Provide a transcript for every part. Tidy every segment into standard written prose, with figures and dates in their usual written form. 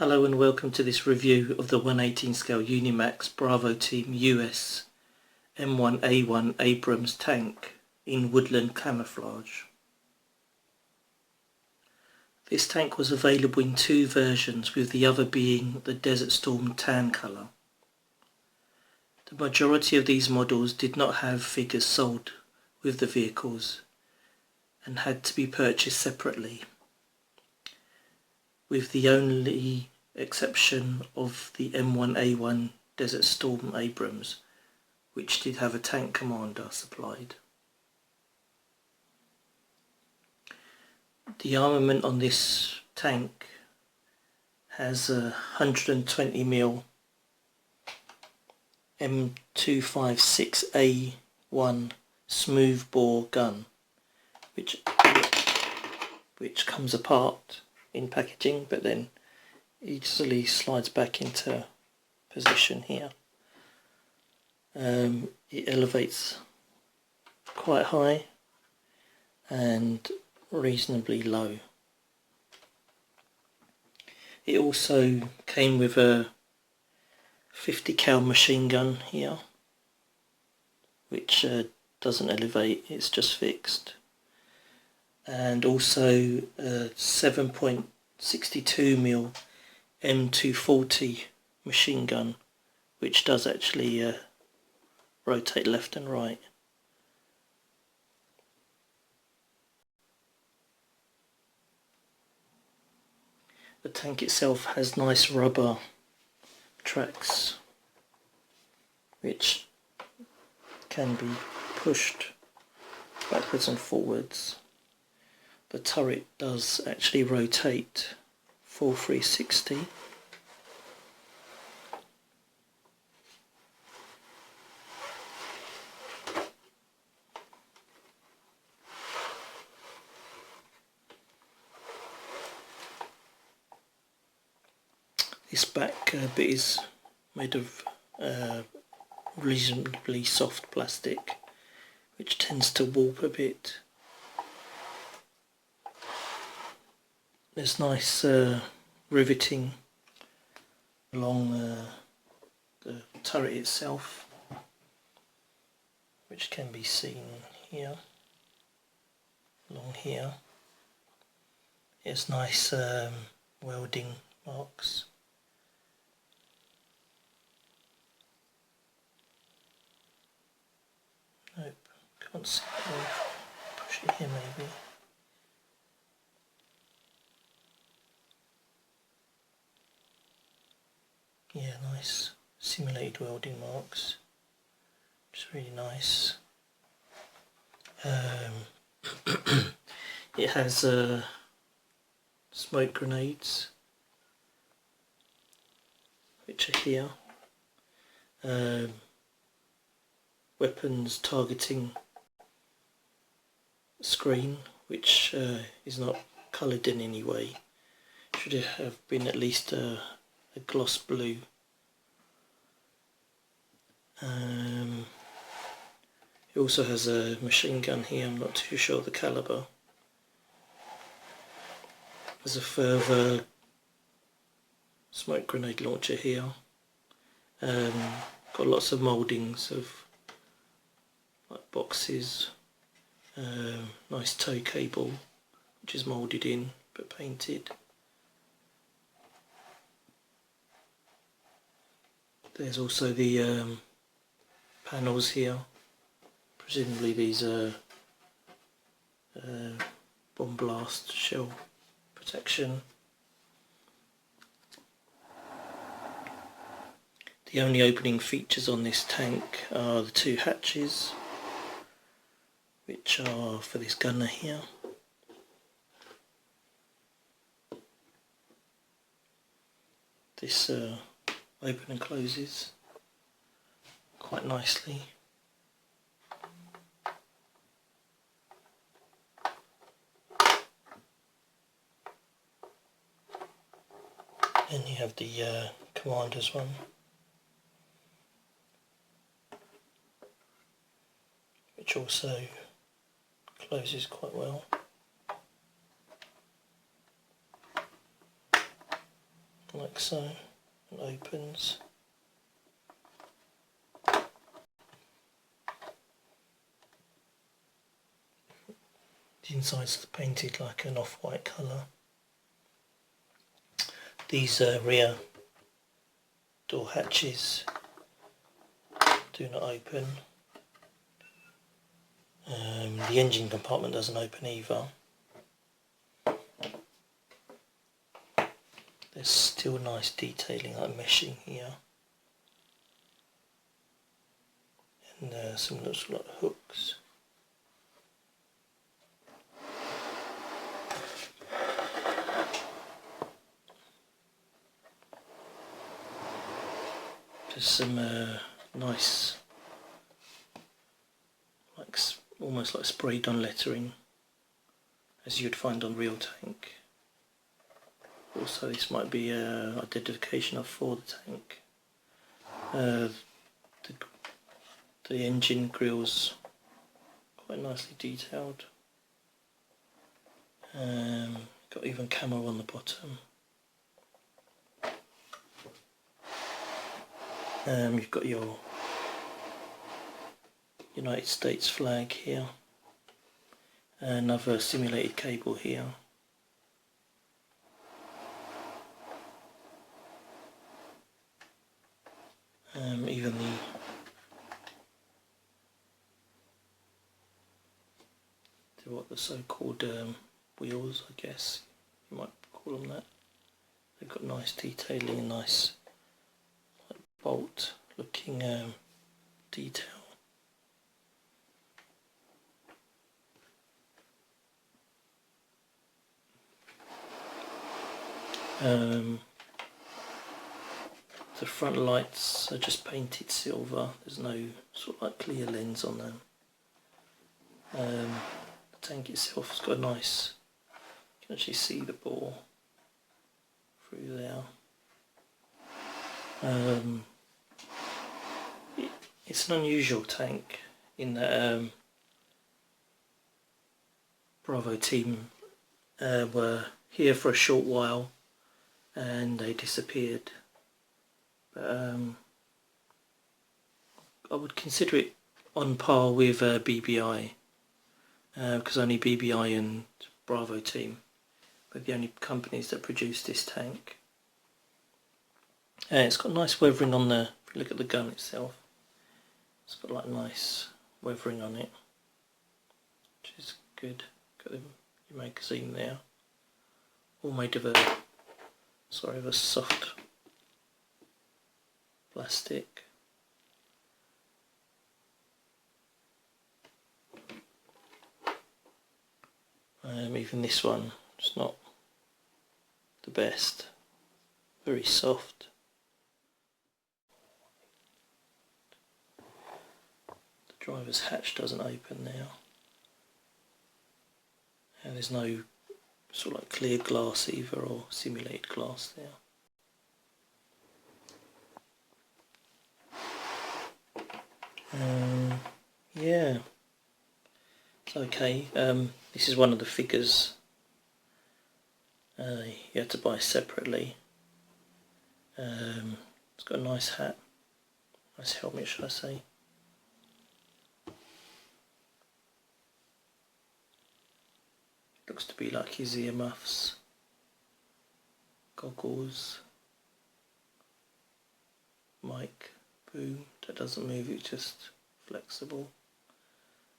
Hello and welcome to this review of the 1/18 scale Unimax.Bravo Team US M1A1 Abrams Tank in Woodland Camouflage. This tank was available in two versions, with the other being the Desert Storm tan colour. The majority of these models did not have figures sold with the vehicles and had to be purchased separately, with the only exception of the M1A1 Desert Storm Abrams, which did have a tank commander supplied. The armament on this tank has a 120mm M256A1 smoothbore gun, which comes apart in packaging but then easily slides back into position here. It elevates quite high and reasonably low. It also came with a 50 cal machine gun here, which doesn't elevate, it's just fixed, and also a 7.62mm M240 machine gun, which does actually rotate left and right. The tank itself has nice rubber tracks which can be pushed backwards and forwards. The turret does actually rotate full 360. This back bit is made of reasonably soft plastic, which tends to warp a bit. There's nice riveting along the turret itself, which can be seen here, along here. There's nice welding marks. Nope, can't see it. I'll push it here maybe. Yeah, nice simulated welding marks, which is really nice. It has smoke grenades, which are here. Weapons targeting screen, which is not coloured in any way. Should have been at least a gloss blue. It also has a machine gun here, I'm not too sure the calibre. There's a further smoke grenade launcher here. Got lots of mouldings of like boxes, nice tow cable which is moulded in but painted. There's also the panels here. Presumably these are bomb blast shell protection. The only opening features on this tank are the two hatches, which are for this gunner here. This open and closes quite nicely. Then you have the commander's one, which also closes quite well. like so, and opens. The inside's painted like an off-white colour. These rear door hatches do not open. The engine compartment doesn't open either. There's still nice detailing like meshing here. And some looks like hooks. There's some nice, like almost like sprayed on lettering, as you'd find on real tank. Also, this might be identification for the tank. The engine grill's quite nicely detailed. Got even camo on the bottom. You've got your United States flag here. Another simulated cable here. Even the so-called wheels, I guess you might call them that. They've got nice detailing and nice like bolt looking detail. The front lights are just painted silver. There's no sort of like clear lens on them. The tank itself has got a nice, you can actually see the bore through there. It's an unusual tank in that Bravo Team were here for a short while and they disappeared. But I would consider it on par with BBI, because only BBI and Bravo Team were the only companies that produced this tank. It's got nice weathering on the, if you look at the gun itself, it's got like nice weathering on it, which is good. Got your magazine there, all made of a soft plastic. Even this one, it's not the best, very soft. The driver's hatch doesn't open now, and there's no sort of like clear glass either, or simulated glass there. Yeah, it's okay. This is one of the figures you had to buy separately. It's got a nice hat, nice helmet should I say. Looks to be like his earmuffs, goggles, mic, boom, that doesn't move, it's just flexible.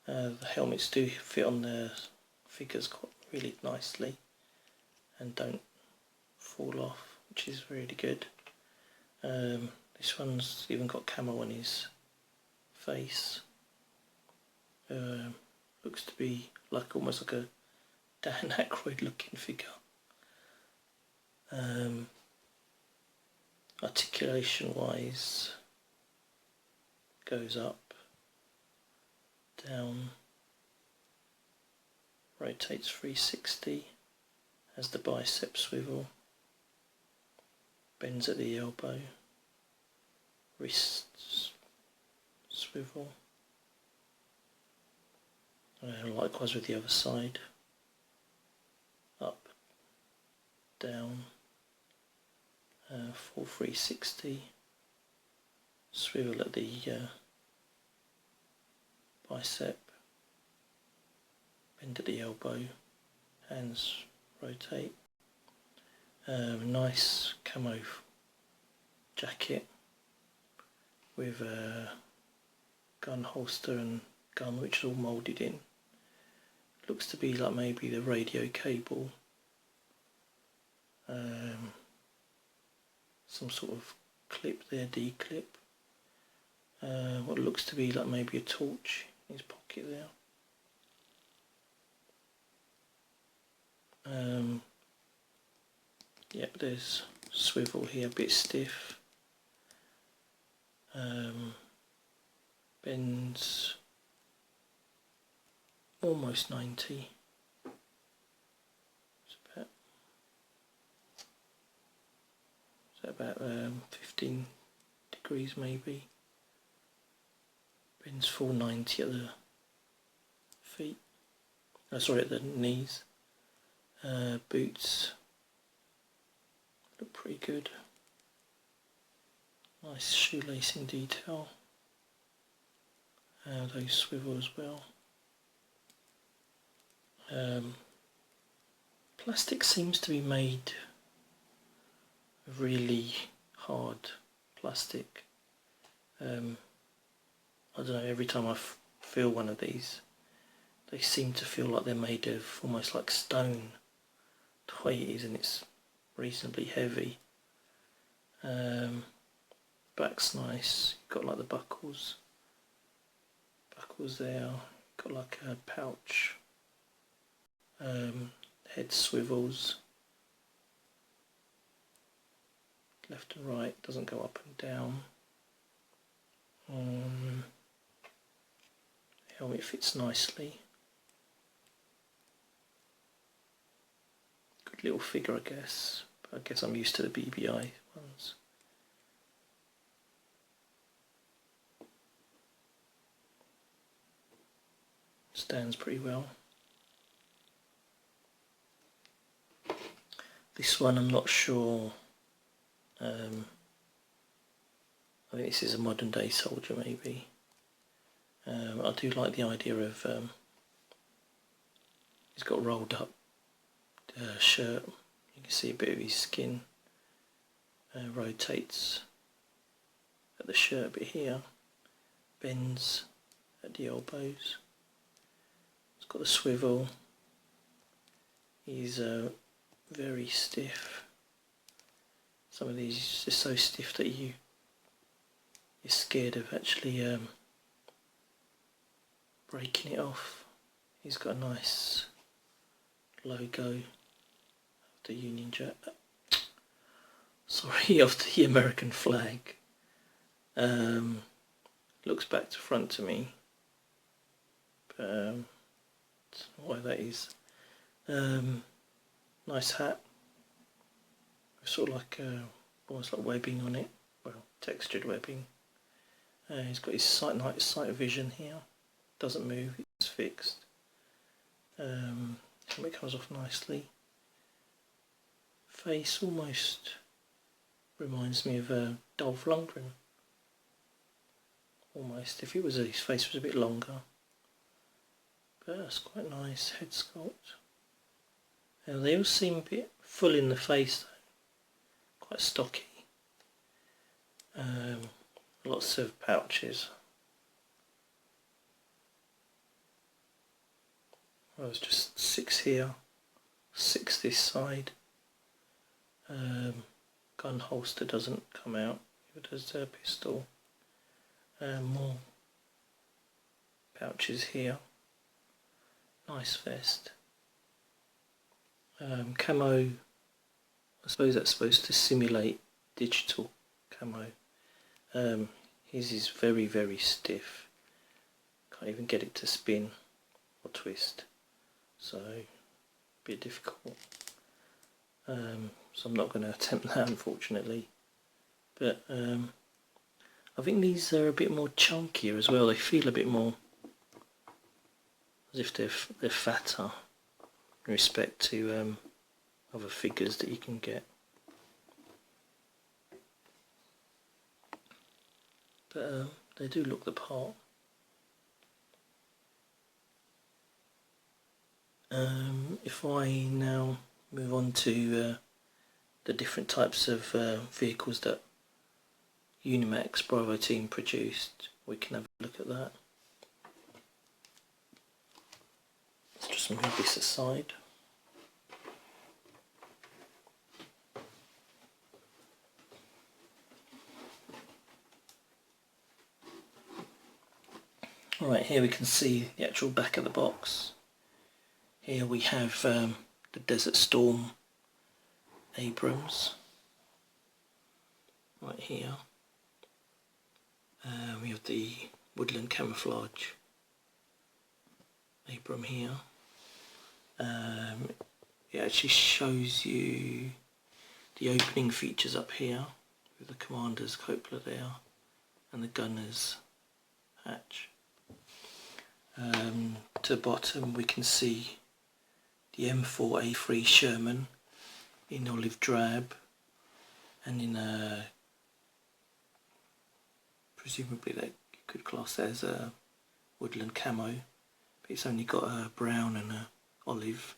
The helmets do fit on the figures quite really nicely and don't fall off, which is really good. This one's even got camo on his face. Looks to be like almost like a Dan Aykroyd looking figure. Articulation wise, goes up, down, rotates 360, has the bicep swivel, bends at the elbow, wrists swivel, likewise with the other side, up, down, full 360, swivel at the bicep, bend at the elbow, hands rotate. Nice camo jacket with a gun holster and gun which is all moulded in. Looks to be like maybe the radio cable, some sort of clip there, D-clip, what looks to be like maybe a torch in his pocket there. Yep, there's swivel here, a bit stiff, bends almost 90. About 15 degrees maybe. Bends full 90 at the feet. Sorry, at the knees. Boots look pretty good. Nice shoelacing detail. Those swivel as well. Plastic seems to be made really hard plastic. I don't know, every time I feel one of these, they seem to feel like they're made of almost like stone, the way it is, and it's reasonably heavy. Back's nice, you've got like the buckles there, got like a pouch, head swivels, left and right, doesn't go up and down. Helmet fits nicely. Good little figure, I guess. But I guess I'm used to the BBI ones. Stands pretty well. This one I'm not sure. I think this is a modern day soldier maybe. I do like the idea of he's got rolled up shirt. You can see a bit of his skin. Rotates at the shirt bit here. Bends at the elbows. It's got the swivel. He's very stiff. Some of these are so stiff that you're scared of actually breaking it off. He's got a nice logo of the Union Jack. Sorry, of the American flag. Looks back to front to me, but I don't know why that is. Nice hat. Sort of like almost like webbing on it, well, textured webbing. He's got his sight vision here, doesn't move, it's fixed. Helmet comes off nicely. Face almost reminds me of Dolph Lundgren. Almost, if his face was a bit longer. But that's quite nice, head sculpt. They all seem a bit full in the face though. Quite stocky. Lots of pouches. Well, there's just 6 here, 6 this side. Gun holster doesn't come out, it does a pistol. More pouches here. Nice vest. Camo, I suppose that's supposed to simulate digital camo. His is very, very stiff. Can't even get it to spin or twist. So, a bit difficult. So I'm not going to attempt that, unfortunately. But I think these are a bit more chunkier as well. They feel a bit more as if they're fatter in respect to other figures that you can get. but they do look the part. If I now move on to the different types of vehicles that Unimax.Bravo Team produced, we can have a look at that. Let's just move this aside. Alright, here we can see the actual back of the box. Here we have the Desert Storm Abrams. Right here. We have the Woodland Camouflage Abram here. It actually shows you the opening features up here with the commander's cupola there and the gunner's hatch. To the bottom we can see the M1A1 Sherman in olive drab and in a, presumably that you could class that as a woodland camo, but it's only got a brown and a olive.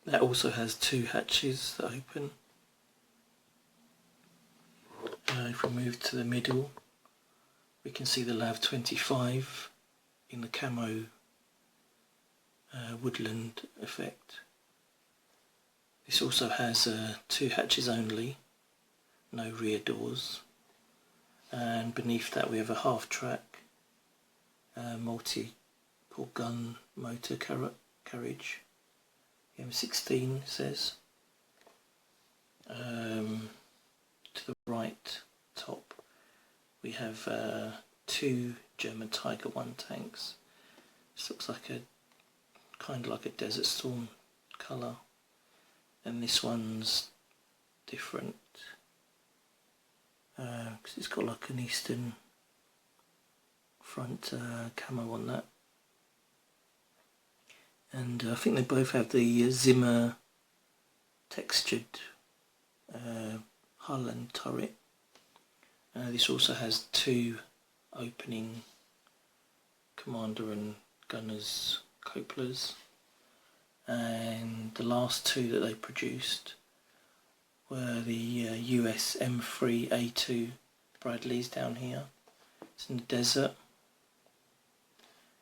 That also has two hatches that open. If we move to the middle, we can see the LAV 25 in the camo woodland effect. This also has two hatches only, no rear doors, and beneath that we have a half track multi-pull gun motor carriage, M16 says. To the right top we have two German Tiger 1 tanks. This looks like a kind of like a Desert Storm colour, and this one's different because it's got like an eastern front camo on that, and I think they both have the Zimmer textured hull and turret. This also has two opening commander and gunner's cupolas, and the last two that they produced were the US M3A2 Bradleys down here. It's in the desert,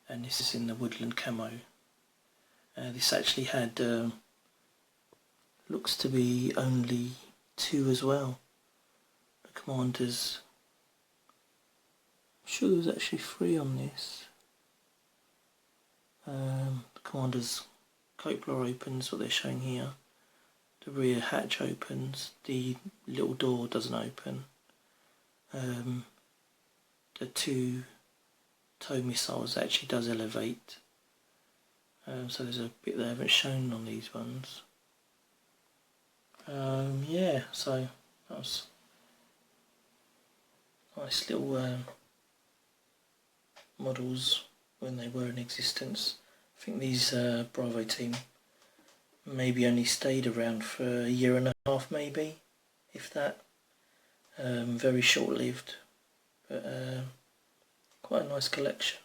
and this is in the woodland camo. This actually had looks to be only two as well. The commanders, I'm sure there was actually three on this. The commander's cupola opens, what they're showing here. The rear hatch opens, the little door doesn't open. The two tow missiles actually does elevate. So there's a bit they haven't shown on these ones. Yeah, so that was nice little models when they were in existence. I think these Bravo Team maybe only stayed around for a year and a half, maybe, if that. Very short-lived, but quite a nice collection.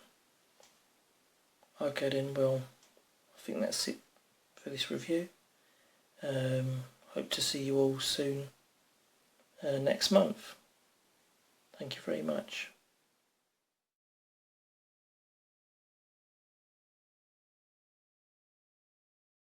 Okay then, well, I think that's it for this review. Hope to see you all soon next month. Thank you very much.